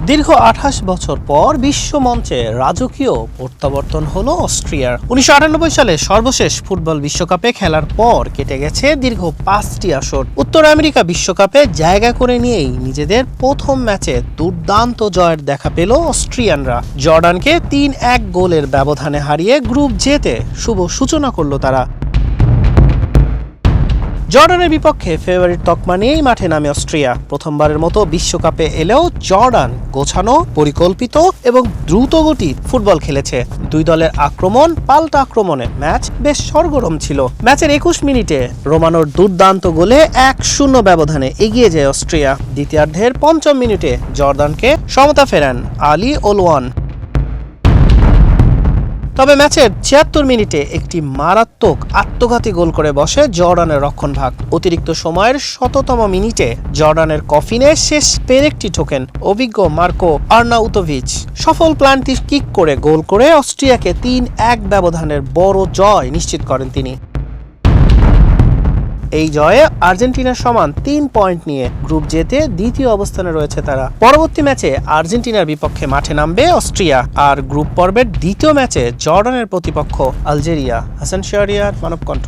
দীর্ঘ ২৮ বছর পর বিশ্ব মঞ্চে রাজকীয় প্রত্যাবর্তন হলো অস্ট্রিয়ার। ১৯৯৮ সালে সর্বশেষ ফুটবল বিশ্বকাপে খেলার পর কেটে গেছে দীর্ঘ ৫টি আসর। উত্তর আমেরিকা বিশ্বকাপে জায়গা করে নিয়েই নিজেদের প্রথম ম্যাচে দুর্দান্ত জয়ের দেখা পেল অস্ট্রিয়ানরা। জর্ডানকে ৩-১ গোলের ব্যবধানে হারিয়ে গ্রুপ জেতে শুভ সূচনা করল তারা। জর্ডানের বিপক্ষে ফেভারিট তকমা নিয়েই মাঠে নামে অস্ট্রিয়া। প্রথমবারের মতো বিশ্বকাপে এলেও জর্ডান গোছানো, পরিকল্পিত এবং দ্রুতগতির ফুটবল খেলেছে। দুই দলের আক্রমণ পাল্টা আক্রমণে ম্যাচ বেশ সরগরম ছিল। ম্যাচের ২১ মিনিটে রোমানোর দুর্দান্ত গোলে ১-০ ব্যবধানে এগিয়ে যায় অস্ট্রিয়া। দ্বিতীয়ার্ধের ৫ম মিনিটে জর্ডানকে সমতা ফেরান আলী ওলওয়ান। তবে ম্যাচের ৭৬ মিনিটে একটি মারাত্মক আত্মঘাতী গোল করে বসে জর্ডানের রক্ষণভাগ। অতিরিক্ত সময়ের ১০০তম মিনিটে জর্ডানের কফিনে শেষ পেরেকটি ঠোকেন অভিজ্ঞ মার্কো আর্নাউতোভিচ। সফল প্ল্যানটি কিক করে গোল করে অস্ট্রিয়াকে ৩-১ ব্যবধানের বড় জয় নিশ্চিত করেন তিনি। এই জয়ে আর্জেন্টিনার সমান ৩ পয়েন্ট নিয়ে গ্রুপ জেতে দ্বিতীয় অবস্থানে রয়েছে তারা। পরবর্তী ম্যাচে আর্জেন্টিনার বিপক্ষে মাঠে নামবে অস্ট্রিয়া। আর গ্রুপ পর্বের দ্বিতীয় ম্যাচে জর্ডানের প্রতিপক্ষ আলজেরিয়া। হাসান শাহরিয়ার, মানবকণ্ঠ।